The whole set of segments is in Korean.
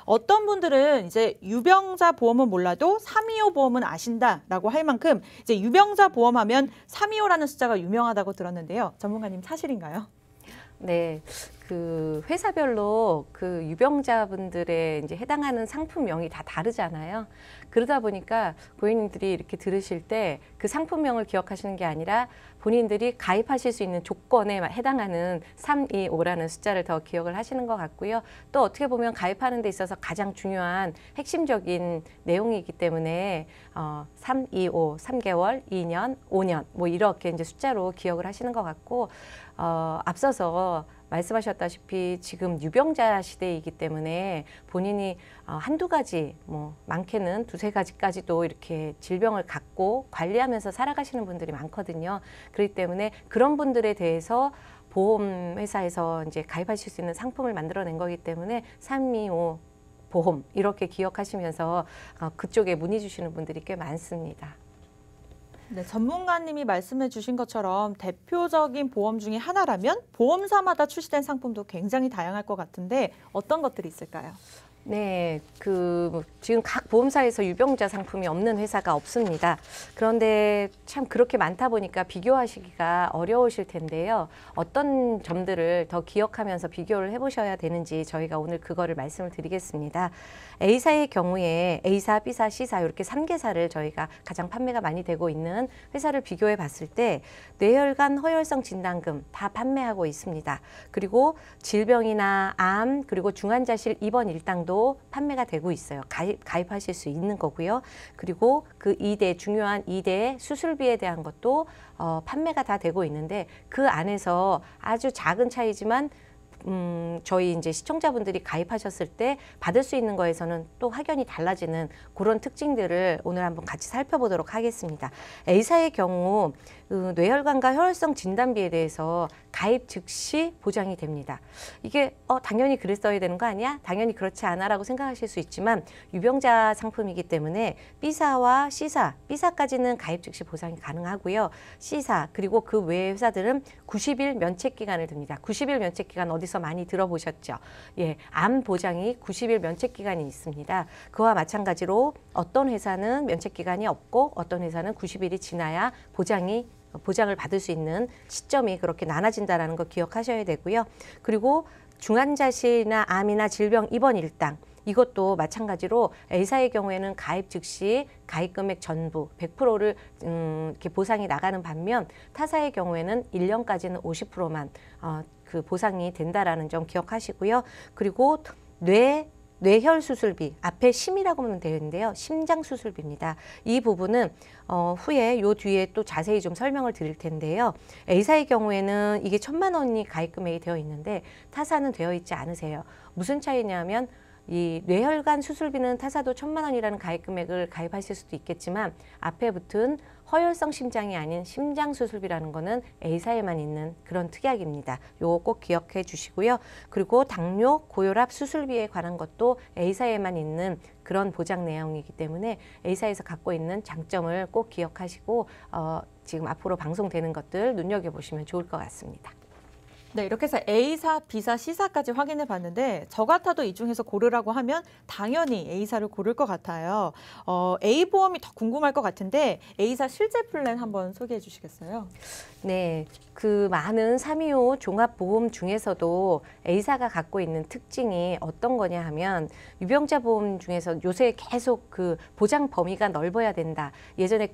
어떤 분들은 이제 유병자 보험은 몰라도 325 보험은 아신다라고 할 만큼 이제 유병자 보험하면 325라는 숫자가 유명하다고 들었는데요. 전문가님 사실인가요? 네, 그 회사별로 그 유병자분들의 이제 해당하는 상품명이 다 다르잖아요. 그러다 보니까 고객님들이 이렇게 들으실 때 그 상품명을 기억하시는 게 아니라 본인들이 가입하실 수 있는 조건에 해당하는 325라는 숫자를 더 기억을 하시는 것 같고요. 또 어떻게 보면 가입하는 데 있어서 가장 중요한 핵심적인 내용이기 때문에 325, 3개월, 2년, 5년 뭐 이렇게 이제 숫자로 기억을 하시는 것 같고 앞서서 말씀하셨다시피 지금 유병자 시대이기 때문에 본인이 한두 가지 뭐 많게는 두세 가지까지도 이렇게 질병을 갖고 관리하면서 살아가시는 분들이 많거든요. 그렇기 때문에 그런 분들에 대해서 보험회사에서 이제 가입하실 수 있는 상품을 만들어낸 거기 때문에 325 보험 이렇게 기억하시면서 그쪽에 문의 주시는 분들이 꽤 많습니다. 네, 전문가님이 말씀해 주신 것처럼 대표적인 보험 중에 하나라면 보험사마다 출시된 상품도 굉장히 다양할 것 같은데 어떤 것들이 있을까요? 네, 지금 각 보험사에서 유병자 상품이 없는 회사가 없습니다. 그런데 참 그렇게 많다 보니까 비교하시기가 어려우실 텐데요. 어떤 점들을 더 기억하면서 비교를 해보셔야 되는지 저희가 오늘 그거를 말씀을 드리겠습니다. A사의 경우에 A사, B사, C사 이렇게 3개사를 저희가 가장 판매가 많이 되고 있는 회사를 비교해 봤을 때 뇌혈관 허혈성 진단금 다 판매하고 있습니다. 그리고 질병이나 암 그리고 중환자실 입원 일당도 판매가 되고 있어요. 가입하실 수 있는 거고요. 그리고 그 2대 중요한 2대 수술비에 대한 것도 판매가 다 되고 있는데 그 안에서 아주 작은 차이지만 저희 이제 시청자분들이 가입하셨을 때 받을 수 있는 거에서는 또 확연히 달라지는 그런 특징들을 오늘 한번 같이 살펴보도록 하겠습니다. A사의 경우 뇌혈관과 혈혈성 진단비에 대해서 가입 즉시 보장이 됩니다. 이게 당연히 그랬어야 되는 거 아니야? 당연히 그렇지 않아 라고 생각하실 수 있지만 유병자 상품이기 때문에 B사와 C사, B사까지는 가입 즉시 보상이 가능하고요. C사 그리고 그 외의 회사들은 90일 면책기간을 둡니다. 90일 면책기간 어디서 많이 들어보셨죠? 예, 암 보장이 90일 면책기간이 있습니다. 그와 마찬가지로 어떤 회사는 면책기간이 없고 어떤 회사는 90일이 지나야 보장을 받을 수 있는 시점이 그렇게 나눠진다는 거 기억하셔야 되고요. 그리고 중환자실이나 암이나 질병 입원 일당 이것도 마찬가지로 A사의 경우에는 가입 즉시 가입 금액 전부 100%를 이렇게 보상이 나가는 반면 타사의 경우에는 1년까지는 50%만 그 보상이 된다라는 점 기억하시고요. 그리고 뇌혈 수술비 앞에 심이라고 하면 되는데요. 심장 수술비입니다. 이 부분은 후에 요 뒤에 또 자세히 좀 설명을 드릴 텐데요. A사의 경우에는 이게 1,000만 원이 가입 금액이 되어 있는데 타사는 되어 있지 않으세요. 무슨 차이냐면 이 뇌혈관 수술비는 타사도 1,000만 원이라는 가입 금액을 가입하실 수도 있겠지만 앞에 붙은 허혈성 심장이 아닌 심장 수술비라는 거는 A사에만 있는 그런 특약입니다. 요거 꼭 기억해 주시고요. 그리고 당뇨, 고혈압 수술비에 관한 것도 A사에만 있는 그런 보장 내용이기 때문에 A사에서 갖고 있는 장점을 꼭 기억하시고 지금 앞으로 방송되는 것들 눈여겨보시면 좋을 것 같습니다. 네, 이렇게 해서 A사, B사, C사까지 확인해 봤는데 저 같아도 이 중에서 고르라고 하면 당연히 A사를 고를 것 같아요. A보험이 더 궁금할 것 같은데 A사 실제 플랜 한번 소개해 주시겠어요? 네, 그 많은 325 종합보험 중에서도 A사가 갖고 있는 특징이 어떤 거냐 하면 유병자 보험 중에서 요새 계속 그 보장 범위가 넓어야 된다. 예전에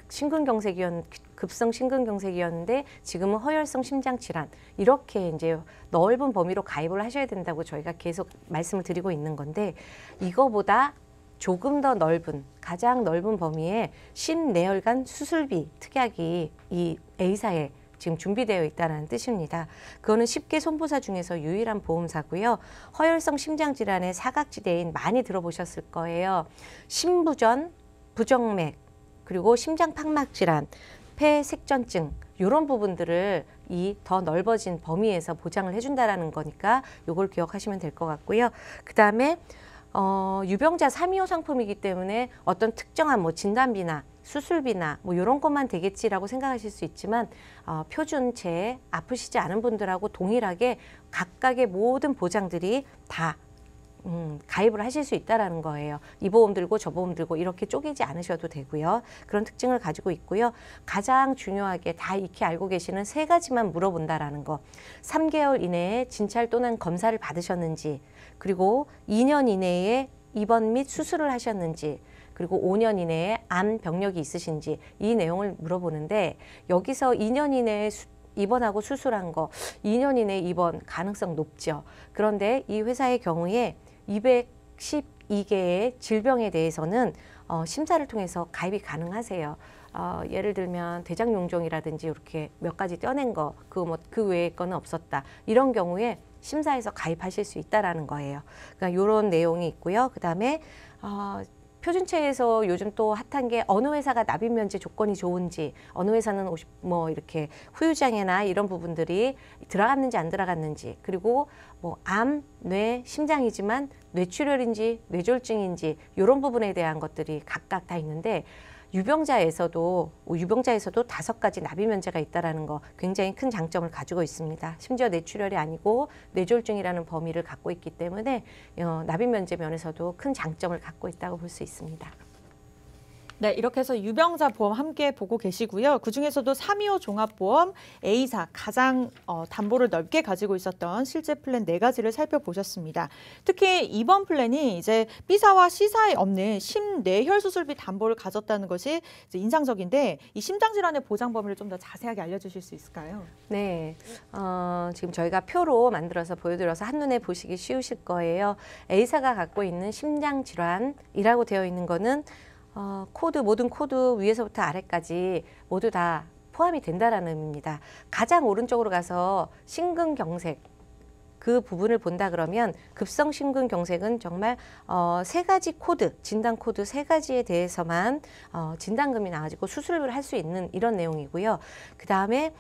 급성 심근경색이었는데 지금은 허혈성 심장질환 이렇게 이제 넓은 범위로 가입을 하셔야 된다고 저희가 계속 말씀을 드리고 있는 건데 이거보다 조금 더 넓은 가장 넓은 범위의 심내혈관 수술비 특약이 이 A사에 지금 준비되어 있다는 뜻입니다. 그거는 10개 손보사 중에서 유일한 보험사고요. 허혈성 심장질환의 사각지대인 많이 들어보셨을 거예요. 심부전, 부정맥, 그리고 심장팍막질환, 폐색전증 이런 부분들을 이 더 넓어진 범위에서 보장을 해준다라는 거니까 이걸 기억하시면 될 것 같고요. 그 다음에 유병자 325 상품이기 때문에 어떤 특정한 뭐 진단비나 수술비나 뭐 이런 것만 되겠지라고 생각하실 수 있지만 표준체 아프시지 않은 분들하고 동일하게 각각의 모든 보장들이 다 가입을 하실 수 있다라는 거예요. 이 보험 들고 저 보험 들고 이렇게 쪼개지 않으셔도 되고요. 그런 특징을 가지고 있고요. 가장 중요하게 다 익히 알고 계시는 세 가지만 물어본다라는 거. 3개월 이내에 진찰 또는 검사를 받으셨는지, 그리고 2년 이내에 입원 및 수술을 하셨는지, 그리고 5년 이내에 암 병력이 있으신지, 이 내용을 물어보는데, 여기서 2년 이내에 입원하고 수술한 거 2년 이내 입원 가능성 높죠. 그런데 이 회사의 경우에 212개의 질병에 대해서는 심사를 통해서 가입이 가능하세요. 예를 들면 대장용종이라든지 이렇게 몇 가지 떼어낸 거, 그 외의 거는 없었다. 이런 경우에 심사에서 가입하실 수 있다라는 거예요. 그러니까 이런 내용이 있고요. 그다음에 표준체에서 요즘 또 핫한 게 어느 회사가 납입 면제 조건이 좋은지, 어느 회사는 이렇게 후유장애나 이런 부분들이 들어갔는지 안 들어갔는지, 그리고 암, 뇌, 심장이지만 뇌출혈인지 뇌졸중인지 이런 부분에 대한 것들이 각각 다 있는데, 유병자에서도 5가지 납입 면제가 있다라는 거 굉장히 큰 장점을 가지고 있습니다. 심지어 뇌출혈이 아니고 뇌졸중이라는 범위를 갖고 있기 때문에 납입 면제 면에서도 큰 장점을 갖고 있다고 볼 수 있습니다. 네, 이렇게 해서 유병자 보험 함께 보고 계시고요. 그중에서도 325 종합보험 A사 가장 담보를 넓게 가지고 있었던 실제 플랜 4가지를 살펴보셨습니다. 특히 이번 플랜이 이제 B사와 C사에 없는 심뇌혈 수술비 담보를 가졌다는 것이 이제 인상적인데, 이 심장질환의 보장 범위를 좀 더 자세하게 알려주실 수 있을까요? 네, 지금 저희가 표로 만들어서 보여드려서 한눈에 보시기 쉬우실 거예요. A사가 갖고 있는 심장질환이라고 되어 있는 거는 모든 코드 위에서부터 아래까지 모두 다 포함이 된다라는 의미입니다. 가장 오른쪽으로 가서 심근경색, 그 부분을 본다 그러면 급성 심근경색은 정말 3가지 코드, 진단 코드 3가지에 대해서만 진단금이 나와지고 수술을 할 수 있는 이런 내용이고요. 그 다음에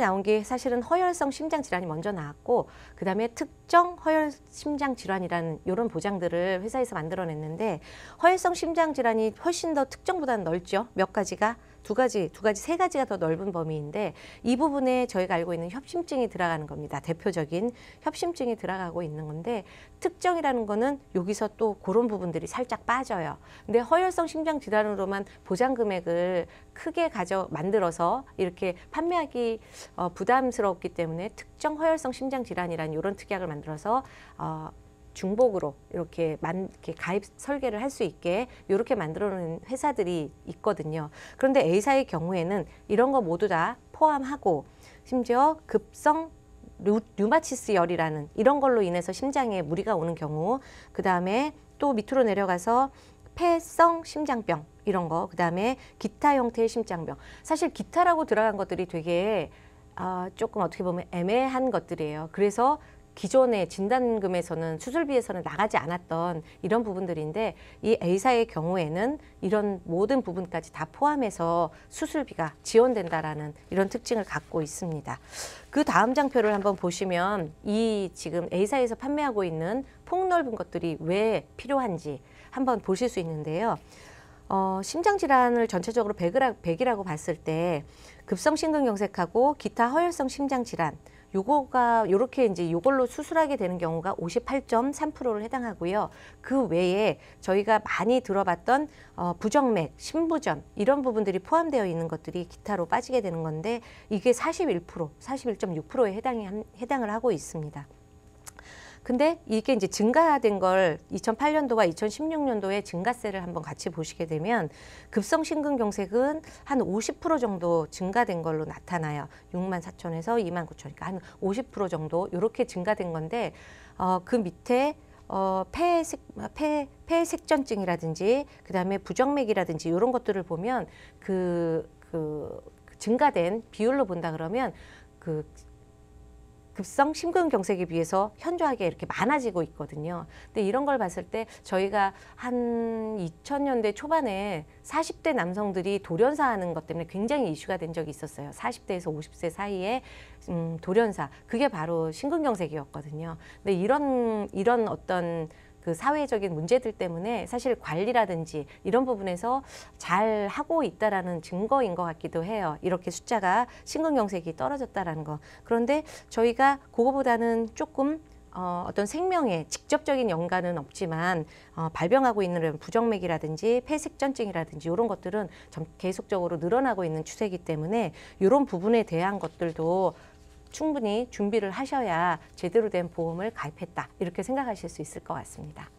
나온 게 사실은 허혈성 심장질환이 먼저 나왔고, 그 다음에 특정 허혈 심장질환이라는 이런 보장들을 회사에서 만들어냈는데, 허혈성 심장질환이 훨씬 더 특정보다는 넓죠. 몇 가지가 두 가지, 세 가지가 더 넓은 범위인데, 이 부분에 저희가 알고 있는 협심증이 들어가는 겁니다. 대표적인 협심증이 들어가고 있는 건데, 특정이라는 거는 여기서 또 그런 부분들이 살짝 빠져요. 근데 허혈성 심장 질환으로만 보장 금액을 크게 만들어서 이렇게 판매하기 부담스럽기 때문에 특정 허혈성 심장 질환이라는 이런 특약을 만들어서 중복으로 이렇게 가입 설계를 할 수 있게 이렇게 만들어 놓은 회사들이 있거든요. 그런데 A사의 경우에는 이런 거 모두 다 포함하고, 심지어 급성 류마티스 열이라는 이런 걸로 인해서 심장에 무리가 오는 경우, 그 다음에 또 밑으로 내려가서 폐성 심장병 이런 거, 그 다음에 기타 형태의 심장병. 사실 기타라고 들어간 것들이 되게 조금 어떻게 보면 애매한 것들이에요. 그래서 기존의 진단금에서는 수술비에서는 나가지 않았던 이런 부분들인데, 이 A사의 경우에는 이런 모든 부분까지 다 포함해서 수술비가 지원된다라는 이런 특징을 갖고 있습니다. 그 다음 장표를 한번 보시면 이 지금 A사에서 판매하고 있는 폭넓은 것들이 왜 필요한지 한번 보실 수 있는데요. 심장질환을 전체적으로 100이라고 봤을 때 급성 심근경색하고 기타 허혈성 심장질환, 요거가 요렇게 이제 요걸로 수술하게 되는 경우가 58.3%를 해당하고요. 그 외에 저희가 많이 들어봤던 부정맥, 심부전 이런 부분들이 포함되어 있는 것들이 기타로 빠지게 되는 건데, 이게 41%, 41.6%에 해당을 하고 있습니다. 근데 이게 이제 증가된 걸 2008년도와 2016년도에 증가세를 한번 같이 보시게 되면, 급성 심근경색은 한 50% 정도 증가된 걸로 나타나요. 64,000에서 29,000, 그러니까 한 50% 정도 이렇게 증가된 건데, 그 밑에 폐색전증이라든지 그다음에 부정맥이라든지 이런 것들을 보면 그 증가된 비율로 본다 그러면 급성 심근경색에 비해서 현저하게 이렇게 많아지고 있거든요. 근데 이런 걸 봤을 때 저희가 한 2000년대 초반에 40대 남성들이 돌연사 하는 것 때문에 굉장히 이슈가 된 적이 있었어요. 40대에서 50세 사이에 돌연사, 그게 바로 심근경색이었거든요. 근데 이런 어떤 그 사회적인 문제들 때문에 사실 관리라든지 이런 부분에서 잘 하고 있다라는 증거인 것 같기도 해요. 이렇게 숫자가 심근경색이 떨어졌다라는 거. 그런데 저희가 그거보다는 조금 어떤 생명에 직접적인 연관은 없지만 발병하고 있는 부정맥이라든지 폐색전증이라든지 이런 것들은 계속적으로 늘어나고 있는 추세이기 때문에 이런 부분에 대한 것들도 충분히 준비를 하셔야 제대로 된 보험을 가입했다 이렇게 생각하실 수 있을 것 같습니다.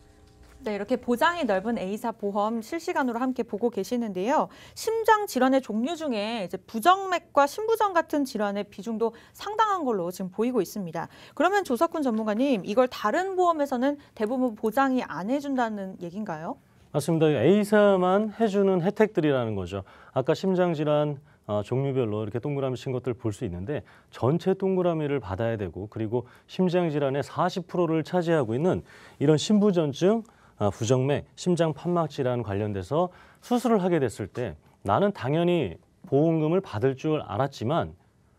네, 이렇게 보장이 넓은 A사 보험 실시간으로 함께 보고 계시는데요. 심장 질환의 종류 중에 이제 부정맥과 심부전 같은 질환의 비중도 상당한 걸로 지금 보이고 있습니다. 그러면 조석훈 전문가님, 이걸 다른 보험에서는 대부분 보장이 안 해준다는 얘기인가요? 맞습니다. A사만 해주는 혜택들이라는 거죠. 아까 심장질환 종류별로 이렇게 동그라미 친 것들 볼 수 있는데 전체 동그라미를 받아야 되고 그리고 심장질환의 40%를 차지하고 있는 이런 심부전증, 부정맥, 심장 판막 질환 관련돼서 수술을 하게 됐을 때 나는 당연히 보험금을 받을 줄 알았지만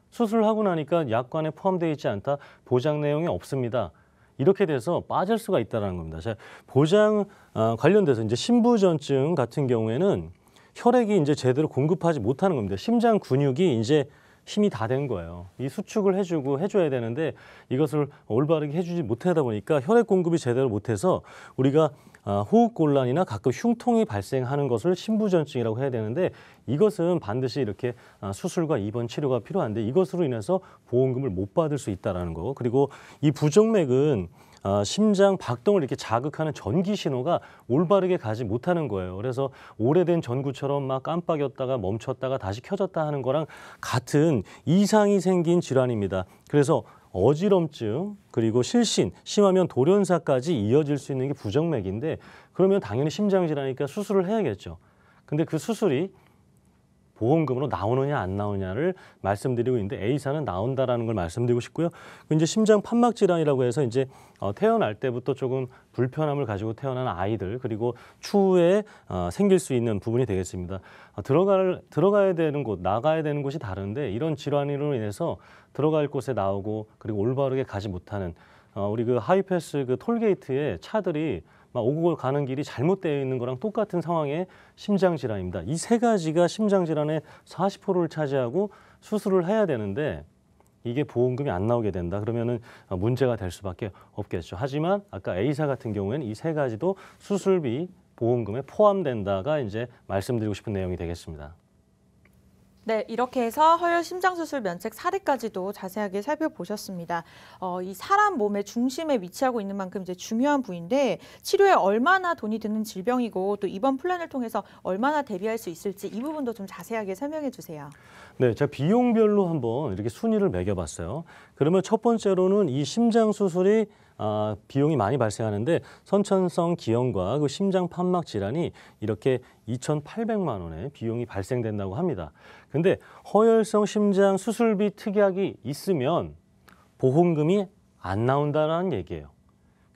수술을 하고 나니까 약관에 포함되어 있지 않다, 보장 내용이 없습니다. 이렇게 돼서 빠질 수가 있다는 겁니다. 자, 보장 관련돼서 이제 심부전증 같은 경우에는 혈액이 이제 제대로 공급하지 못하는 겁니다. 심장 근육이 이제 힘이 다 된 거예요. 이 수축을 해줘야 되는데 이것을 올바르게 해주지 못하다 보니까 혈액 공급이 제대로 못해서 우리가 호흡곤란이나 가끔 흉통이 발생하는 것을 심부전증이라고 해야 되는데 이것은 반드시 이렇게 수술과 입원 치료가 필요한데 이것으로 인해서 보험금을 못 받을 수 있다는 거. 그리고 이 부정맥은 심장 박동을 이렇게 자극하는 전기 신호가 올바르게 가지 못하는 거예요. 그래서 오래된 전구처럼 막 깜빡였다가 멈췄다가 다시 켜졌다 하는 거랑 같은 이상이 생긴 질환입니다. 그래서 어지럼증 그리고 실신, 심하면 돌연사까지 이어질 수 있는 게 부정맥인데 그러면 당연히 심장질환이니까 수술을 해야겠죠. 근데 그 수술이 보험금으로 나오느냐 안 나오냐를 말씀드리고 있는데 A사는 나온다라는 걸 말씀드리고 싶고요. 이제 심장 판막 질환이라고 해서 이제 태어날 때부터 조금 불편함을 가지고 태어난 아이들 그리고 추후에 생길 수 있는 부분이 되겠습니다. 들어가야 되는 곳, 나가야 되는 곳이 다른데 이런 질환으로 인해서 들어갈 곳에 나오고 그리고 올바르게 가지 못하는 우리 그 하이패스 그 톨게이트에 차들이 막 오고 가는 길이 잘못되어 있는 거랑 똑같은 상황의 심장질환입니다. 이 세 가지가 심장질환의 40%를 차지하고 수술을 해야 되는데 이게 보험금이 안 나오게 된다. 그러면은 문제가 될 수밖에 없겠죠. 하지만 아까 A사 같은 경우에는 이 세 가지도 수술비 보험금에 포함된다가 이제 말씀드리고 싶은 내용이 되겠습니다. 네, 이렇게 해서 허혈 심장수술 면책 사례까지도 자세하게 살펴보셨습니다. 이 사람 몸의 중심에 위치하고 있는 만큼 이제 중요한 부위인데 치료에 얼마나 돈이 드는 질병이고 또 이번 플랜을 통해서 얼마나 대비할 수 있을지 이 부분도 좀 자세하게 설명해 주세요. 네, 제가 비용별로 한번 이렇게 순위를 매겨봤어요. 그러면 첫 번째로는 이 심장 수술이 비용이 많이 발생하는데 선천성 기형과 그 심장 판막 질환이 이렇게 2,800만 원의 비용이 발생된다고 합니다. 근데 허혈성 심장 수술비 특약이 있으면 보험금이 안 나온다는 얘기예요.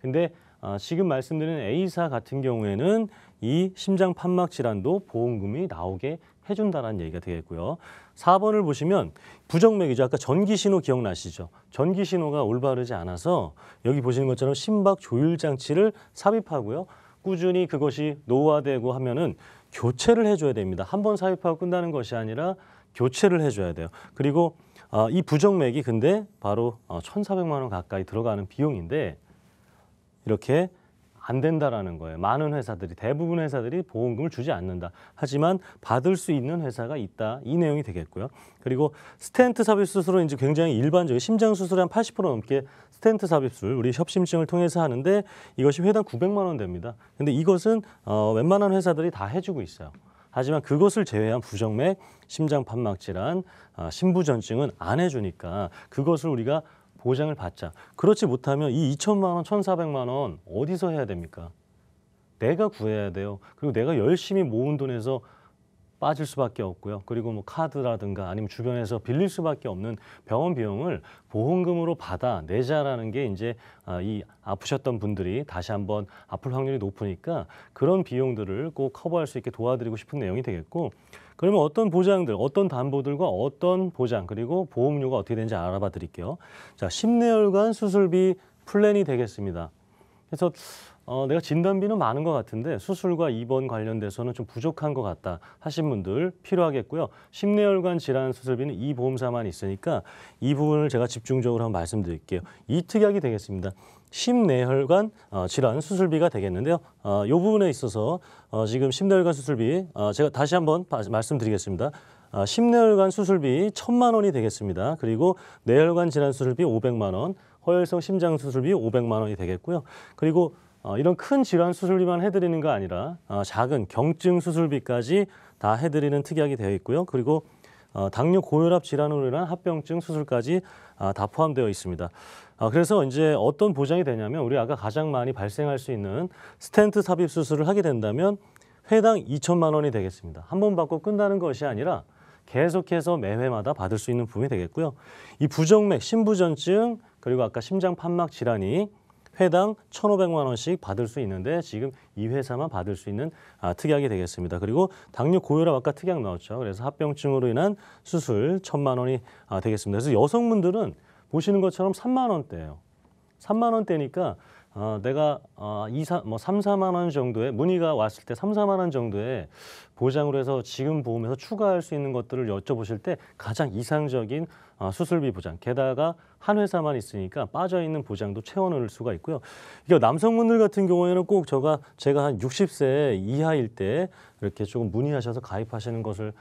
근데 지금 말씀드린 A사 같은 경우에는 이 심장 판막 질환도 보험금이 나오게 해준다는 얘기가 되겠고요. 4번을 보시면 부정맥이죠. 아까 전기신호 기억나시죠? 전기신호가 올바르지 않아서 여기 보시는 것처럼 심박 조율 장치를 삽입하고요. 꾸준히 그것이 노화되고 하면은 교체를 해줘야 됩니다. 한 번 삽입하고 끝나는 것이 아니라 교체를 해줘야 돼요. 그리고 이 부정맥이 근데 바로 1,400만 원 가까이 들어가는 비용인데 이렇게 안 된다라는 거예요. 많은 회사들이, 대부분 회사들이 보험금을 주지 않는다. 하지만 받을 수 있는 회사가 있다. 이 내용이 되겠고요. 그리고 스텐트 삽입 수술은 이제 굉장히 일반적인 심장 수술의 한 80% 넘게 스텐트 삽입술, 우리 협심증을 통해서 하는데 이것이 회당 900만 원 됩니다. 근데 이것은 웬만한 회사들이 다 해주고 있어요. 하지만 그것을 제외한 부정맥, 심장 판막 질환, 심부전증은 안 해주니까 그것을 우리가 보장을 받자. 그렇지 못하면 이 2,000만 원, 1,400만 원 어디서 해야 됩니까? 내가 구해야 돼요. 그리고 내가 열심히 모은 돈에서 빠질 수밖에 없고요. 그리고 뭐 카드라든가 아니면 주변에서 빌릴 수밖에 없는 병원 비용을 보험금으로 받아 내자라는 게 이제 이 아프셨던 분들이 다시 한번 아플 확률이 높으니까 그런 비용들을 꼭 커버할 수 있게 도와드리고 싶은 내용이 되겠고 그러면 어떤 보장들, 어떤 담보들과 어떤 보장 그리고 보험료가 어떻게 되는지 알아봐 드릴게요. 자, 심내혈관 수술비 플랜이 되겠습니다. 그래서 내가 진단비는 많은 것 같은데 수술과 입원 관련돼서는 좀 부족한 것 같다 하신 분들 필요하겠고요. 심내혈관 질환 수술비는 이 보험사만 있으니까 이 부분을 제가 집중적으로 한번 말씀드릴게요. 이 특약이 되겠습니다. 심내혈관 질환 수술비가 되겠는데요. 이 부분에 있어서 지금 심내혈관 수술비 제가 다시 한번 말씀드리겠습니다. 심내혈관 수술비 1,000만 원이 되겠습니다. 그리고 뇌혈관 질환 수술비 500만 원, 허혈성 심장 수술비 500만 원이 되겠고요. 그리고 이런 큰 질환 수술비만 해드리는 거 아니라 작은 경증 수술비까지 다 해드리는 특약이 되어 있고요. 그리고 당뇨 고혈압 질환으로 인한 합병증 수술까지 다 포함되어 있습니다. 그래서 이제 어떤 보장이 되냐면 우리 아까 가장 많이 발생할 수 있는 스텐트 삽입 수술을 하게 된다면 회당 2천만 원이 되겠습니다. 한 번 받고 끝나는 것이 아니라 계속해서 매회마다 받을 수 있는 부분이 되겠고요. 이 부정맥, 심부전증 그리고 아까 심장 판막 질환이 회당 1,500만 원씩 받을 수 있는데 지금 이 회사만 받을 수 있는 특약이 되겠습니다. 그리고 당뇨 고혈압 아까 특약 나왔죠. 그래서 합병증으로 인한 수술 1,000만 원이 되겠습니다. 그래서 여성분들은 보시는 것처럼 3만 원대예요. 3만 원대니까 내가 3, 4만 원 정도의 문의가 왔을 때 3, 4만 원 정도의 보장으로 해서 지금 보험에서 추가할 수 있는 것들을 여쭤보실 때 가장 이상적인 수술비 보장. 게다가 한 회사만 있으니까 빠져있는 보장도 채워넣을 수가 있고요. 이게 남성분들 같은 경우에는 꼭 제가 한 60세 이하일 때 이렇게 조금 문의하셔서 가입하시는 것을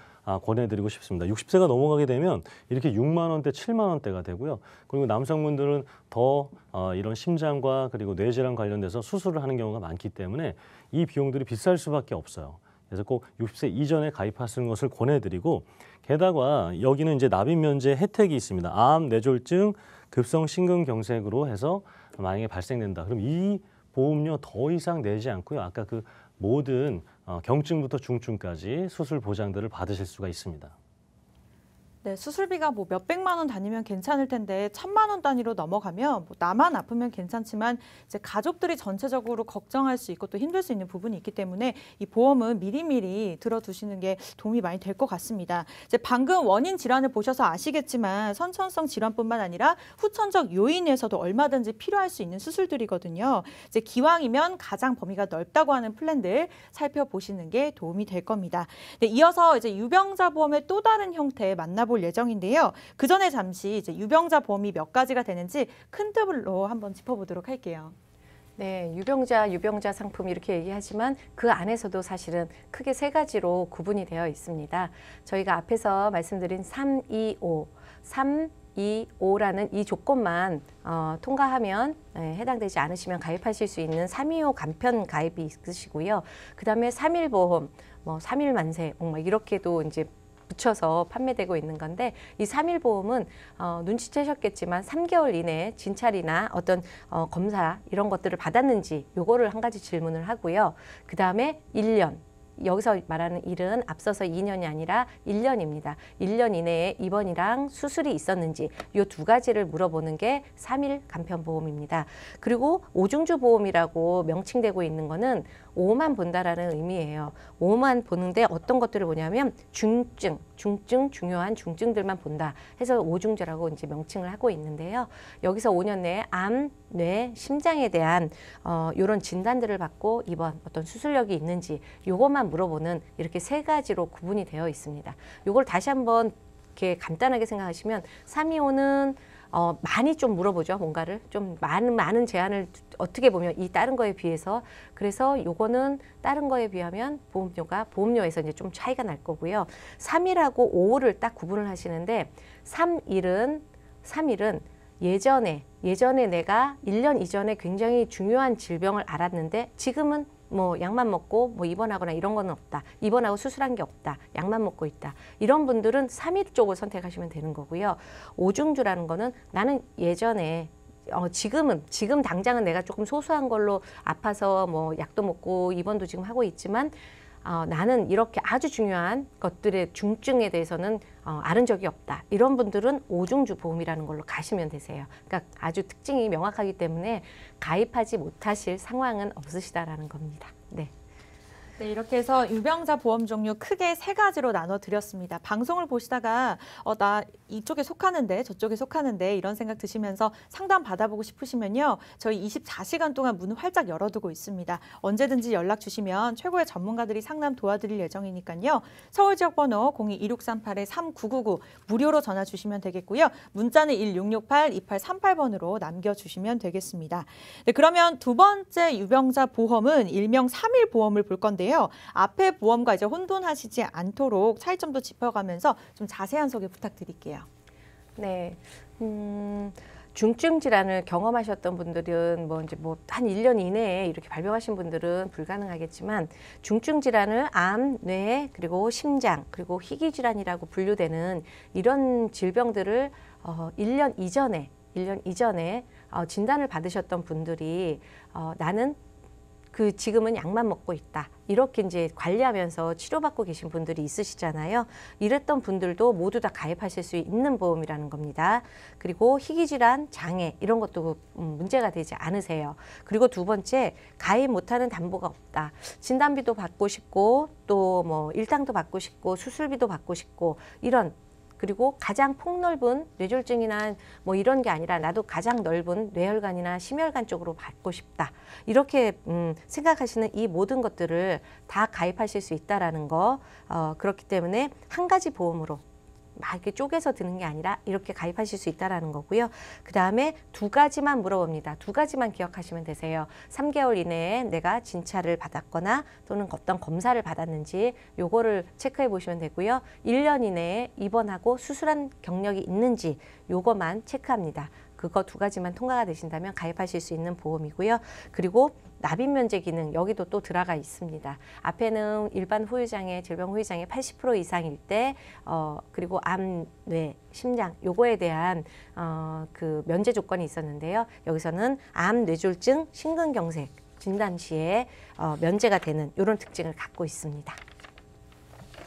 권해드리고 싶습니다. 60세가 넘어가게 되면 이렇게 6만 원대, 7만 원대가 되고요. 그리고 남성분들은 더 이런 심장과 그리고 뇌질환 관련돼서 수술을 하는 경우가 많기 때문에 이 비용들이 비쌀 수밖에 없어요. 그래서 꼭 60세 이전에 가입하시는 것을 권해드리고 게다가 여기는 이제 납입 면제 혜택이 있습니다. 암, 뇌졸중, 급성 심근경색으로 해서 만약에 발생된다. 그럼 이 보험료 더 이상 내지 않고요. 아까 그 모든 경증부터 중증까지 수술 보장들을 받으실 수가 있습니다. 네, 수술비가 뭐 몇백만 원 단위면 괜찮을 텐데 1,000만 원 단위로 넘어가면 뭐 나만 아프면 괜찮지만 이제 가족들이 전체적으로 걱정할 수 있고 또 힘들 수 있는 부분이 있기 때문에 이 보험은 미리미리 들어두시는 게 도움이 많이 될 것 같습니다. 이제 방금 원인 질환을 보셔서 아시겠지만 선천성 질환뿐만 아니라 후천적 요인에서도 얼마든지 필요할 수 있는 수술들이거든요. 이제 기왕이면 가장 범위가 넓다고 하는 플랜들 살펴보시는 게 도움이 될 겁니다. 네, 이어서 이제 유병자 보험의 또 다른 형태 만나볼 예정인데요. 그 전에 잠시 이제 유병자 보험이 몇 가지가 되는지 큰 틀로 한번 짚어보도록 할게요. 네, 유병자 상품 이렇게 얘기하지만 그 안에서도 사실은 크게 세 가지로 구분이 되어 있습니다. 저희가 앞에서 말씀드린 325, 325라는 이 조건만 통과하면 해당되지 않으시면 가입하실 수 있는 325 간편 가입이 있으시고요. 그 다음에 3일보험, 3일 만세, 이렇게도 이제 붙여서 판매되고 있는 건데 이 3일 보험은 눈치채셨겠지만 3개월 이내에 진찰이나 어떤 검사 이런 것들을 받았는지 요거를 한 가지 질문을 하고요. 그 다음에 1년. 여기서 말하는 1은 앞서서 2년이 아니라 1년입니다. 1년 이내에 입원이랑 수술이 있었는지 이 두 가지를 물어보는 게 3일 간편보험입니다. 그리고 오중주 보험이라고 명칭되고 있는 거는 5만 본다라는 의미예요. 5만 보는데 어떤 것들을 보냐면 중요한 중증들만 본다 해서 오중주라고 이제 명칭을 하고 있는데요. 여기서 5년 내에 암, 뇌, 심장에 대한 이런 진단들을 받고 입원, 어떤 수술력이 있는지 요것만 물어보는 이렇게 세 가지로 구분이 되어 있습니다. 요걸 다시 한번 이렇게 간단하게 생각하시면 325는 많이 좀 물어보죠. 뭔가를 좀 많은 제한을 어떻게 보면 이 다른 거에 비해서 그래서 요거는 다른 거에 비하면 보험료에서 이제 좀 차이가 날 거고요. 3일하고 5를 딱 구분을 하시는데 3일은 예전에 내가 1년 이전에 굉장히 중요한 질병을 알았는데 지금은 약만 먹고 입원하거나 이런 거는 없다. 입원하고 수술한 게 없다. 약만 먹고 있다. 이런 분들은 3일 쪽을 선택하시면 되는 거고요. 오중주라는 거는 나는 예전에 지금 당장은 내가 조금 소소한 걸로 아파서 약도 먹고 입원도 지금 하고 있지만 나는 이렇게 아주 중요한 것들의 중증에 대해서는 앓은 적이 없다. 이런 분들은 오중주 보험이라는 걸로 가시면 되세요. 그러니까 아주 특징이 명확하기 때문에 가입하지 못하실 상황은 없으시다라는 겁니다. 네. 네, 이렇게 해서 유병자 보험 종류 크게 세 가지로 나눠드렸습니다. 방송을 보시다가 나 이쪽에 속하는데 저쪽에 속하는데 이런 생각 드시면서 상담 받아보고 싶으시면요. 저희 24시간 동안 문을 활짝 열어두고 있습니다. 언제든지 연락 주시면 최고의 전문가들이 상담 도와드릴 예정이니까요. 서울 지역 번호 02-2638-3999 무료로 전화 주시면 되겠고요. 문자는 1668-2838번으로 남겨주시면 되겠습니다. 네, 그러면 두 번째 유병자 보험은 일명 3일 보험을 볼 건데요. 앞에 보험과 이제 혼돈하시지 않도록 차이점도 짚어가면서 좀 자세한 소개 부탁드릴게요. 네. 중증 질환을 경험하셨던 분들은 한 1년 이내에 이렇게 발병하신 분들은 불가능하겠지만 중증 질환을 암, 뇌, 그리고 심장, 그리고 희귀 질환이라고 분류되는 이런 질병들을 1년 이전에 진단을 받으셨던 분들이 나는 지금은 약만 먹고 있다. 이렇게 이제 관리하면서 치료받고 계신 분들이 있으시잖아요. 이랬던 분들도 모두 다 가입하실 수 있는 보험이라는 겁니다. 그리고 희귀질환, 장애 이런 것도 문제가 되지 않으세요. 그리고 두 번째, 가입 못하는 담보가 없다. 진단비도 받고 싶고 또 뭐 일당도 받고 싶고 수술비도 받고 싶고 이런 그리고 가장 폭넓은 뇌졸중이나 뭐 이런 게 아니라 나도 가장 넓은 뇌혈관이나 심혈관 쪽으로 받고 싶다. 이렇게 생각하시는 이 모든 것들을 다 가입하실 수 있다라는 거. 그렇기 때문에 한 가지 보험으로 막 이렇게 쪼개서 드는 게 아니라 이렇게 가입하실 수 있다라는 거고요. 그 다음에 두 가지만 물어봅니다. 두 가지만 기억하시면 되세요. 3개월 이내에 내가 진찰을 받았거나 또는 어떤 검사를 받았는지 요거를 체크해 보시면 되고요. 1년 이내에 입원하고 수술한 경력이 있는지 요거만 체크합니다. 그거 두 가지만 통과가 되신다면 가입하실 수 있는 보험이고요. 그리고 납입 면제 기능 여기도 또 들어가 있습니다. 앞에는 일반 후유장애, 질병 후유장애 80% 이상일 때 그리고 암, 뇌, 심장 요거에 대한 그 면제 조건이 있었는데요. 여기서는 암, 뇌졸중, 심근경색 진단 시에 면제가 되는 이런 특징을 갖고 있습니다.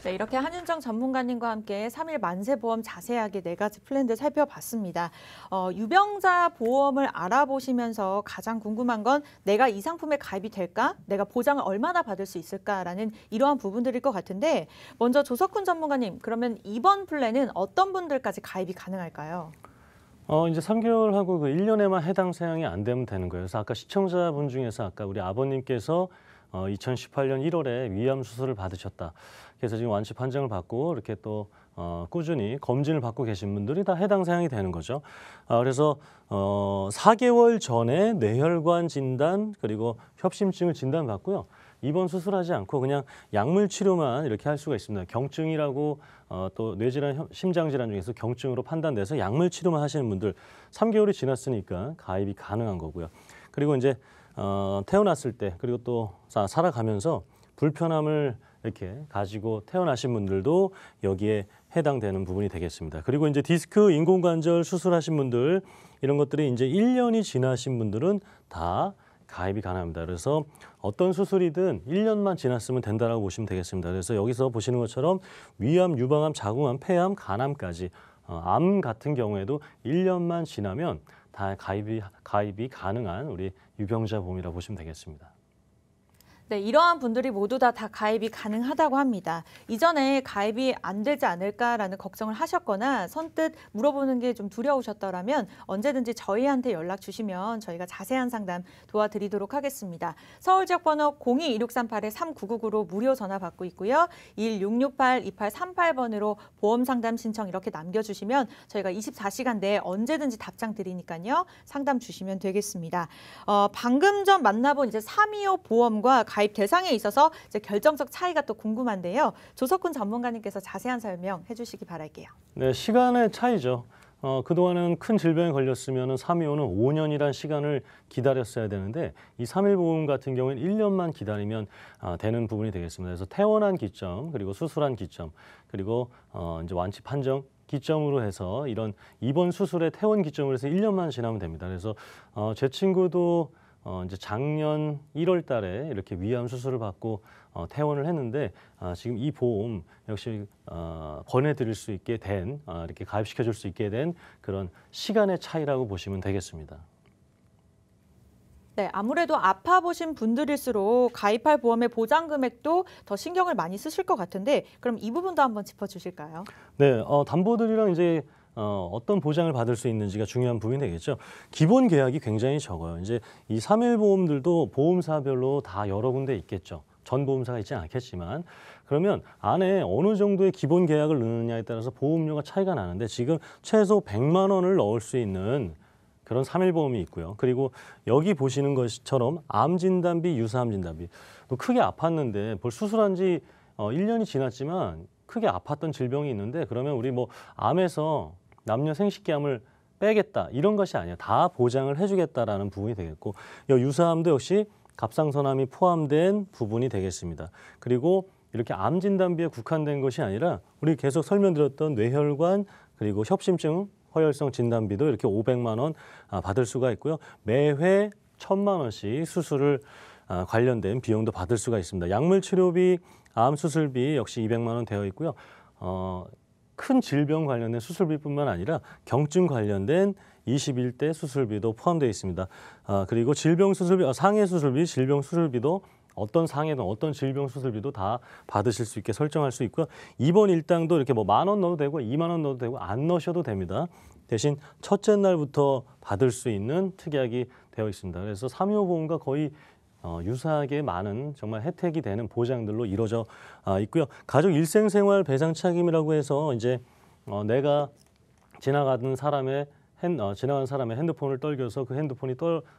네, 이렇게 한윤정 전문가님과 함께 3일 만세보험 자세하게 4가지 플랜들 살펴봤습니다. 유병자 보험을 알아보시면서 가장 궁금한 건 내가 이 상품에 가입이 될까? 내가 보장을 얼마나 받을 수 있을까라는 이러한 부분들일 것 같은데 먼저 조석훈 전문가님, 그러면 이번 플랜은 어떤 분들까지 가입이 가능할까요? 이제 3개월하고 그 1년에만 해당 사항이 안 되면 되는 거예요. 그래서 아까 시청자분 중에서 아까 우리 아버님께서 2018년 1월에 위암 수술을 받으셨다. 그래서 지금 완치 판정을 받고 이렇게 또 꾸준히 검진을 받고 계신 분들이 다 해당 사항이 되는 거죠. 그래서 4개월 전에 뇌혈관 진단 그리고 협심증을 진단받고요. 입원 수술하지 않고 그냥 약물 치료만 이렇게 할 수가 있습니다. 경증이라고 또 뇌질환, 심장질환 중에서 경증으로 판단돼서 약물 치료만 하시는 분들 3개월이 지났으니까 가입이 가능한 거고요. 그리고 이제 태어났을 때 그리고 또 살아가면서 불편함을 이렇게 가지고 태어나신 분들도 여기에 해당되는 부분이 되겠습니다. 그리고 이제 디스크 인공관절 수술하신 분들 이런 것들이 이제 1년이 지나신 분들은 다 가입이 가능합니다. 그래서 어떤 수술이든 1년만 지났으면 된다라고 보시면 되겠습니다. 그래서 여기서 보시는 것처럼 위암, 유방암, 자궁암, 폐암, 간암까지 암 같은 경우에도 1년만 지나면 다 가입이 가능한 우리 유병자 보험이라고 보시면 되겠습니다. 네, 이러한 분들이 모두 다 가입이 가능하다고 합니다. 이전에 가입이 안 되지 않을까라는 걱정을 하셨거나 선뜻 물어보는 게 좀 두려우셨더라면 언제든지 저희한테 연락 주시면 저희가 자세한 상담 도와드리도록 하겠습니다. 서울 지역 번호 02-2638-3999로 무료 전화 받고 있고요. 1668-2838번으로 보험 상담 신청 이렇게 남겨주시면 저희가 24시간 내에 언제든지 답장 드리니까요. 상담 주시면 되겠습니다. 방금 전 만나본 이제 325 보험과 가입 대상에 있어서 이제 결정적 차이가 또 궁금한데요. 조석훈 전문가님께서 자세한 설명해 주시기 바랄게요. 네, 시간의 차이죠. 그동안은 큰 질병에 걸렸으면 325는 5년이란 시간을 기다렸어야 되는데 이 315보험 같은 경우에는 1년만 기다리면 되는 부분이 되겠습니다. 그래서 퇴원한 기점, 그리고 수술한 기점, 그리고 이제 완치 판정 기점으로 해서 이런 입원 수술의 퇴원 기점으로 해서 1년만 지나면 됩니다. 그래서 제 친구도 이제 작년 1월 달에 이렇게 위암 수술을 받고 퇴원을 했는데 지금 이 보험 역시 권해드릴 수 있게 된 이렇게 가입시켜 줄 수 있게 된 그런 시간의 차이라고 보시면 되겠습니다. 네, 아무래도 아파보신 분들일수록 가입할 보험의 보장 금액도 더 신경을 많이 쓰실 것 같은데 그럼 이 부분도 한번 짚어주실까요? 네, 담보들이랑 이제 어떤 보장을 받을 수 있는지가 중요한 부분이 되겠죠. 기본 계약이 굉장히 적어요. 이제 이 3일 보험들도 보험사별로 다 여러 군데 있겠죠. 전 보험사가 있지는 않겠지만 그러면 안에 어느 정도의 기본 계약을 넣느냐에 따라서 보험료가 차이가 나는데 지금 최소 100만 원을 넣을 수 있는 그런 3일 보험이 있고요. 그리고 여기 보시는 것처럼 암 진단비, 유사암 진단비. 또 크게 아팠는데 벌 수술한 지 1년이 지났지만 크게 아팠던 질병이 있는데 그러면 우리 뭐 암에서 남녀 생식기암을 빼겠다 이런 것이 아니야. 다 보장을 해주겠다라는 부분이 되겠고 이 유사암도 역시 갑상선암이 포함된 부분이 되겠습니다. 그리고 이렇게 암 진단비에 국한된 것이 아니라 우리 계속 설명드렸던 뇌혈관 그리고 협심증 허혈성 진단비도 이렇게 500만 원 받을 수가 있고요. 매회 1,000만 원씩 수술을 관련된 비용도 받을 수가 있습니다. 약물 치료비, 암 수술비 역시 200만 원 되어 있고요. 큰 질병 관련된 수술비뿐만 아니라 경증 관련된 21대 수술비도 포함되어 있습니다. 그리고 질병 수술비, 상해 수술비, 질병 수술비도 어떤 상해든 어떤 질병 수술비도 다 받으실 수 있게 설정할 수 있고요. 입원 일당도 이렇게 뭐 10,000원 넣어도 되고 20,000원 넣어도 되고 안 넣으셔도 됩니다. 대신 첫째 날부터 받을 수 있는 특약이 되어 있습니다. 그래서 3.15 보험과 거의 유사하게 많은 정말 혜택이 되는 보장들로 이루어져 있고요. 가족 일생생활 배상 책임이라고 해서 이제 내가 지나가는 사람의 핸드폰을 떨겨서 그 핸드폰이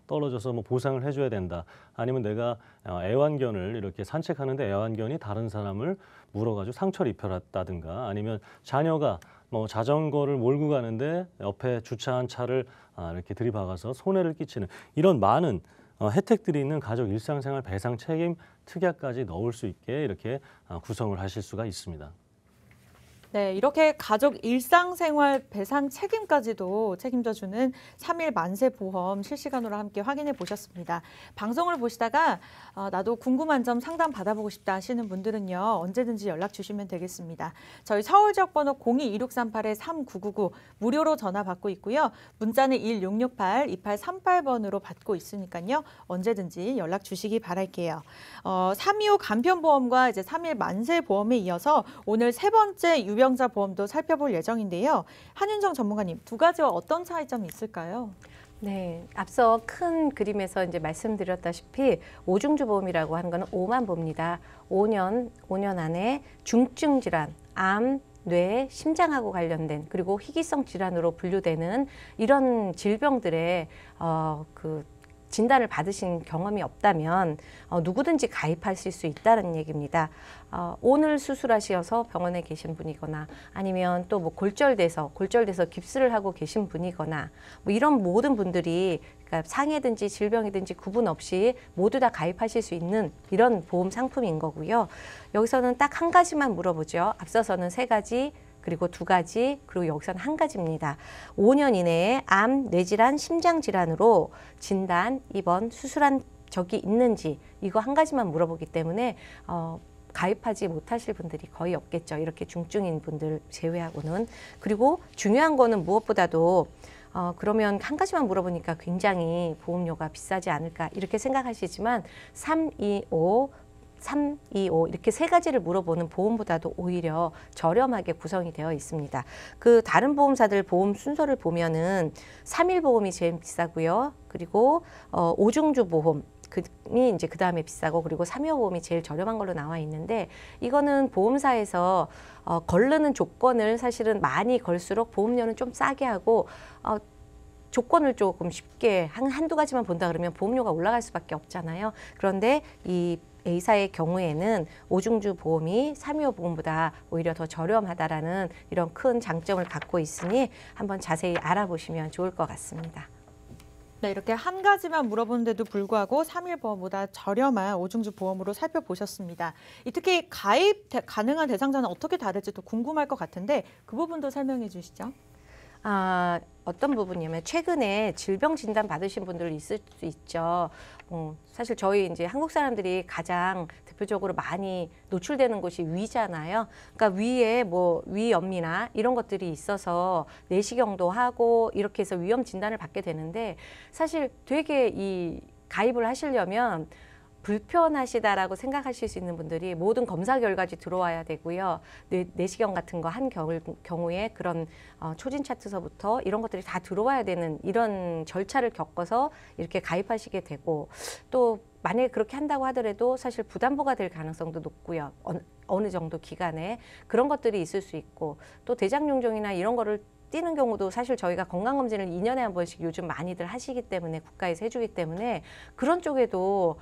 떨어져서 뭐 보상을 해줘야 된다. 아니면 내가 애완견을 이렇게 산책하는데 애완견이 다른 사람을 물어가지고 상처를 입혔다든가 아니면 자녀가 뭐 자전거를 몰고 가는데 옆에 주차한 차를 이렇게 들이박아서 손해를 끼치는 이런 많은 혜택들이 있는 가족 일상생활 배상 책임 특약까지 넣을 수 있게 이렇게 구성을 하실 수가 있습니다. 네, 이렇게 가족 일상생활 배상 책임까지도 책임져주는 3일 만세 보험 실시간으로 함께 확인해 보셨습니다. 방송을 보시다가 나도 궁금한 점 상담 받아보고 싶다 하시는 분들은요. 언제든지 연락 주시면 되겠습니다. 저희 서울 지역번호 02-2638-3999 무료로 전화 받고 있고요. 문자는 1668-2838번으로 받고 있으니까요. 언제든지 연락 주시기 바랄게요. 325 간편보험과 이제 3일 만세 보험에 이어서 오늘 세 번째 유병자 보험도 살펴볼 예정인데요. 한윤정 전문가님, 두 가지와 어떤 차이점이 있을까요? 네, 앞서 큰 그림에서 이제 말씀드렸다시피 오중주 보험이라고 하는 거는 5만 보입니다. 5년 안에 중증 질환, 암, 뇌, 심장하고 관련된 그리고 희귀성 질환으로 분류되는 이런 질병들의 그 진단을 받으신 경험이 없다면 누구든지 가입하실 수 있다는 얘기입니다. 오늘 수술하셔서 병원에 계신 분이거나 아니면 또 뭐 골절돼서 깁스를 하고 계신 분이거나 뭐 이런 모든 분들이 그러니까 상해든지 질병이든지 구분 없이 모두 다 가입하실 수 있는 이런 보험 상품인 거고요. 여기서는 딱 한 가지만 물어보죠. 앞서서는 세 가지, 그리고 두 가지, 그리고 여기서는 한 가지입니다. 5년 이내에 암, 뇌질환, 심장질환으로 진단, 입원, 수술한 적이 있는지 이거 한 가지만 물어보기 때문에 가입하지 못하실 분들이 거의 없겠죠. 이렇게 중증인 분들 제외하고는. 그리고 중요한 거는 무엇보다도 그러면 한 가지만 물어보니까 굉장히 보험료가 비싸지 않을까 이렇게 생각하시지만 325 이렇게 세 가지를 물어보는 보험보다도 오히려 저렴하게 구성이 되어 있습니다. 그 다른 보험사들 보험 순서를 보면은 3일 보험이 제일 비싸고요. 그리고 오중주 보험이 이제 그 다음에 비싸고 그리고 3.25 보험이 제일 저렴한 걸로 나와 있는데 이거는 보험사에서 걸르는 조건을 사실은 많이 걸수록 보험료는 좀 싸게 하고 조건을 조금 쉽게 한두 가지만 본다 그러면 보험료가 올라갈 수밖에 없잖아요. 그런데 이 A사의 경우에는 오중주 보험이 3.25 보험보다 오히려 더 저렴하다라는 이런 큰 장점을 갖고 있으니 한번 자세히 알아보시면 좋을 것 같습니다. 네, 이렇게 한 가지만 물어보는데도 불구하고 3일 보험보다 저렴한 오중주 보험으로 살펴보셨습니다. 특히 가입 가능한 대상자는 어떻게 다를지도 궁금할 것 같은데 그 부분도 설명해 주시죠. 어떤 부분이냐면 최근에 질병 진단 받으신 분들 있을 수 있죠. 사실 저희 이제 한국 사람들이 가장 대표적으로 많이 노출되는 곳이 위잖아요. 그러니까 위에 뭐 위염이나 이런 것들이 있어서 내시경도 하고 이렇게 해서 위험 진단을 받게 되는데 사실 되게 이 가입을 하시려면 불편하시다라고 생각하실 수 있는 분들이 모든 검사 결과지 들어와야 되고요. 내시경 같은 거 한 경우에 그런 초진 차트서부터 이런 것들이 다 들어와야 되는 이런 절차를 겪어서 이렇게 가입하시게 되고, 또 만약에 그렇게 한다고 하더라도 사실 부담보가 될 가능성도 높고요. 어느 정도 기간에 그런 것들이 있을 수 있고, 또 대장용종이나 이런 거를 뛰는 경우도 사실 저희가 건강검진을 2년에 한 번씩 요즘 많이들 하시기 때문에, 국가에서 해주기 때문에 그런 쪽에도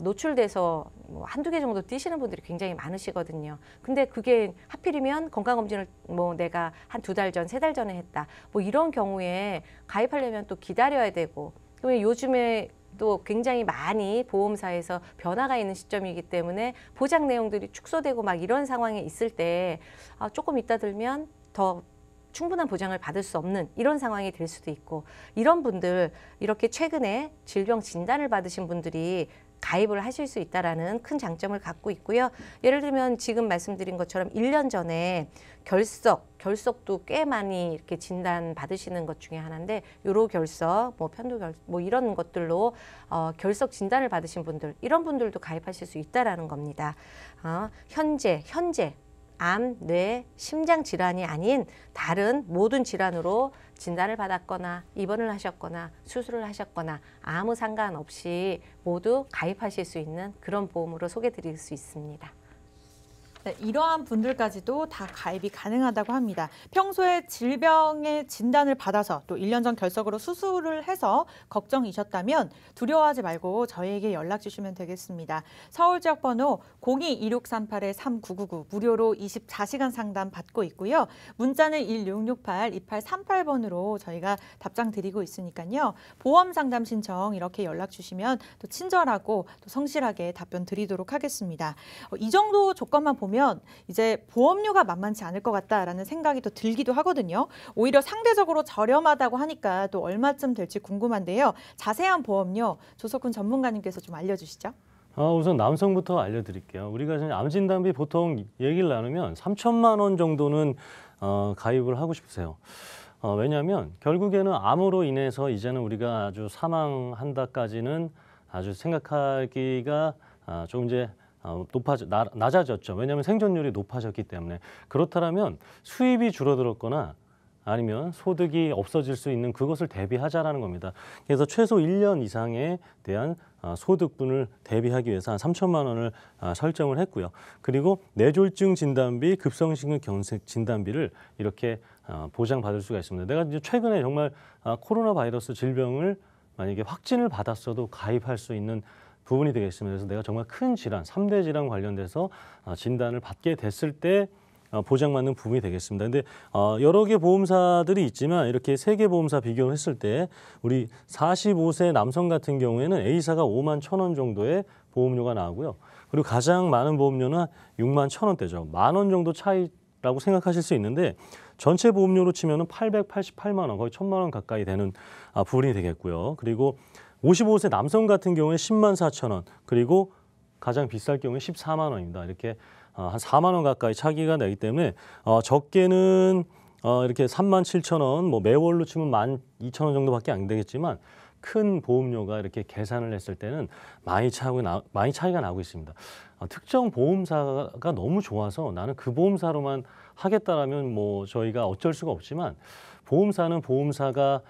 노출돼서 뭐 한두 개 정도 뛰시는 분들이 굉장히 많으시거든요. 근데 그게 하필이면 건강검진을 뭐 내가 한 2달 전, 3달 전에 했다, 뭐 이런 경우에 가입하려면 또 기다려야 되고, 또 요즘에 또 굉장히 많이 보험사에서 변화가 있는 시점이기 때문에 보장 내용들이 축소되고 막 이런 상황에 있을 때 조금 있다 들면 더 충분한 보장을 받을 수 없는 이런 상황이 될 수도 있고, 이런 분들, 이렇게 최근에 질병 진단을 받으신 분들이 가입을 하실 수 있다라는 큰 장점을 갖고 있고요. 예를 들면 지금 말씀드린 것처럼 1년 전에 결석도 꽤 많이 이렇게 진단 받으시는 것 중에 하나인데, 요로 결석, 뭐 편도 결석, 뭐 이런 것들로 결석 진단을 받으신 분들, 이런 분들도 가입하실 수 있다라는 겁니다. 현재 암, 뇌, 심장 질환이 아닌 다른 모든 질환으로 진단을 받았거나 입원을 하셨거나 수술을 하셨거나 아무 상관없이 모두 가입하실 수 있는 그런 보험으로 소개드릴 수 있습니다. 네, 이러한 분들까지도 다 가입이 가능하다고 합니다. 평소에 질병의 진단을 받아서 또 1년 전 결석으로 수술을 해서 걱정이셨다면 두려워하지 말고 저희에게 연락 주시면 되겠습니다. 서울 지역 번호 02-2638-3999 무료로 24시간 상담 받고 있고요. 문자는 1668-2838번으로 저희가 답장 드리고 있으니까요. 보험 상담 신청 이렇게 연락 주시면 또 친절하고 또 성실하게 답변 드리도록 하겠습니다. 이 정도 조건만 보면 이제 보험료가 만만치 않을 것 같다라는 생각이 또 들기도 하거든요. 오히려 상대적으로 저렴하다고 하니까 또 얼마쯤 될지 궁금한데요. 자세한 보험료 조석훈 전문가님께서 좀 알려주시죠. 우선 남성부터 알려드릴게요. 우리가 이제 암 진단비 보통 얘기를 나누면 3천만 원 정도는 가입을 하고 싶으세요. 왜냐하면 결국에는 암으로 인해서 이제는 우리가 아주 사망한다까지는 아주 생각하기가 좀 이제 낮아졌죠. 왜냐하면 생존율이 높아졌기 때문에. 그렇다면 수입이 줄어들었거나 아니면 소득이 없어질 수 있는 그것을 대비하자라는 겁니다. 그래서 최소 1년 이상에 대한 소득분을 대비하기 위해서 한 3천만 원을 설정을 했고요. 그리고 뇌졸중 진단비, 급성심근 경색 진단비를 이렇게 보장받을 수가 있습니다. 내가 이제 최근에 정말 코로나 바이러스 질병을 만약에 확진을 받았어도 가입할 수 있는 부분이 되겠습니다. 그래서 내가 정말 큰 질환, 3대 질환 관련돼서 진단을 받게 됐을 때 보장받는 부분이 되겠습니다. 근데 여러 개 보험사들이 있지만 이렇게 3개 보험사 비교를 했을 때 우리 45세 남성 같은 경우에는 A사가 5만 1,000원 정도의 보험료가 나오고요. 그리고 가장 많은 보험료는 6만 1,000원대죠. 10,000원 정도 차이라고 생각하실 수 있는데 전체 보험료로 치면은 888만 원, 거의 1,000만 원 가까이 되는 부분이 되겠고요. 그리고 55세 남성 같은 경우에 10만 4천 원, 그리고 가장 비쌀 경우에 14만 원입니다. 이렇게 한 4만 원 가까이 차이가 나기 때문에 적게는 이렇게 3만 7천 원, 뭐 매월로 치면 12,000원 정도밖에 안 되겠지만 큰 보험료가 이렇게 계산을 했을 때는 많이 차이가 나고 있습니다. 특정 보험사가 너무 좋아서 나는 그 보험사로만 하겠다라면 뭐 저희가 어쩔 수가 없지만, 보험사는 보험사가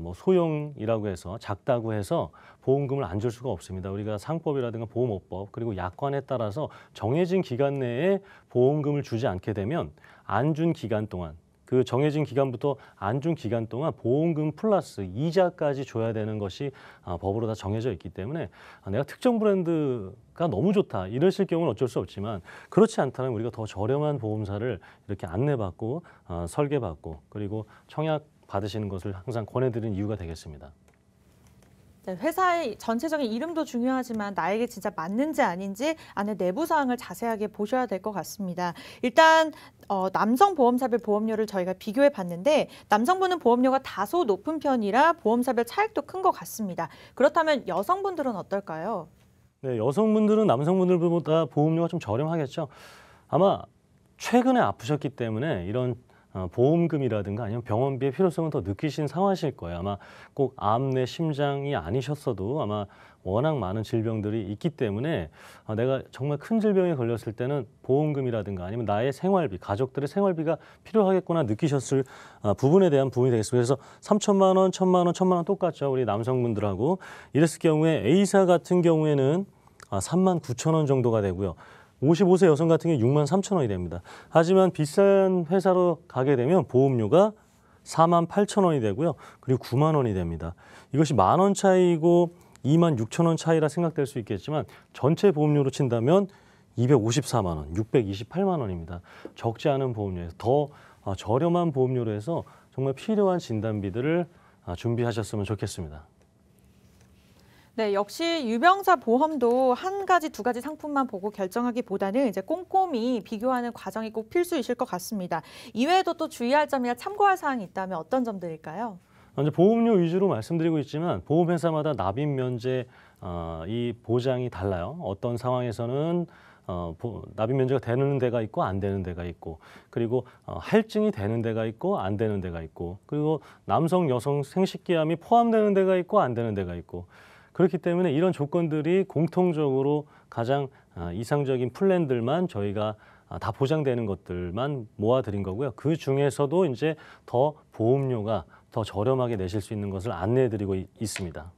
뭐 소형이라고 해서 작다고 해서 보험금을 안 줄 수가 없습니다. 우리가 상법이라든가 보험업법 그리고 약관에 따라서 정해진 기간 내에 보험금을 주지 않게 되면 안 준 기간 동안, 그 정해진 기간부터 안 준 기간 동안 보험금 플러스 이자까지 줘야 되는 것이 법으로 다 정해져 있기 때문에 내가 특정 브랜드가 너무 좋다 이러실 경우는 어쩔 수 없지만, 그렇지 않다면 우리가 더 저렴한 보험사를 이렇게 안내받고 설계받고 그리고 청약 받으시는 것을 항상 권해드리는 이유가 되겠습니다. 네, 회사의 전체적인 이름도 중요하지만 나에게 진짜 맞는지 아닌지 안에 내부 사항을 자세하게 보셔야 될 것 같습니다. 일단 남성 보험사별 보험료를 저희가 비교해 봤는데 남성분은 보험료가 다소 높은 편이라 보험사별 차익도 큰 것 같습니다. 그렇다면 여성분들은 어떨까요? 네, 여성분들은 남성분들보다 보험료가 좀 저렴하겠죠. 아마 최근에 아프셨기 때문에 이런 보험금이라든가 아니면 병원비의 필요성은 더 느끼신 상황이실 거예요. 아마 꼭 암, 내 심장이 아니셨어도 아마 워낙 많은 질병들이 있기 때문에 내가 정말 큰 질병에 걸렸을 때는 보험금이라든가 아니면 나의 생활비, 가족들의 생활비가 필요하겠구나 느끼셨을 부분에 대한 부분이 되겠습니다. 그래서 3천만 원, 1천만 원, 1천만 원 똑같죠. 우리 남성분들하고. 이랬을 경우에 A사 같은 경우에는 3만 9천 원 정도가 되고요. 55세 여성 같은 경우 6만 3천 원이 됩니다. 하지만 비싼 회사로 가게 되면 보험료가 4만 8천 원이 되고요. 그리고 9만 원이 됩니다. 이것이 10,000원 차이고 2만 6천 원 차이라 생각될 수 있겠지만 전체 보험료로 친다면 254만 원, 628만 원입니다. 적지 않은 보험료에서 더 저렴한 보험료로 해서 정말 필요한 진단비들을 준비하셨으면 좋겠습니다. 네, 역시 유병자 보험도 한 가지, 두 가지 상품만 보고 결정하기보다는 이제 꼼꼼히 비교하는 과정이 꼭 필수이실 것 같습니다. 이외에도 또 주의할 점이나 참고할 사항이 있다면 어떤 점들일까요? 이제 보험료 위주로 말씀드리고 있지만 보험회사마다 납입 면제 이 보장이 달라요. 어떤 상황에서는 납입 면제가 되는 데가 있고 안 되는 데가 있고 그리고 할증이 되는 데가 있고 안 되는 데가 있고 그리고 남성, 여성 생식기암이 포함되는 데가 있고 안 되는 데가 있고 그렇기 때문에 이런 조건들이 공통적으로 가장 이상적인 플랜들만 저희가 다 보장되는 것들만 모아드린 거고요. 그 중에서도 이제 더 보험료가 더 저렴하게 내실 수 있는 것을 안내해드리고 있습니다.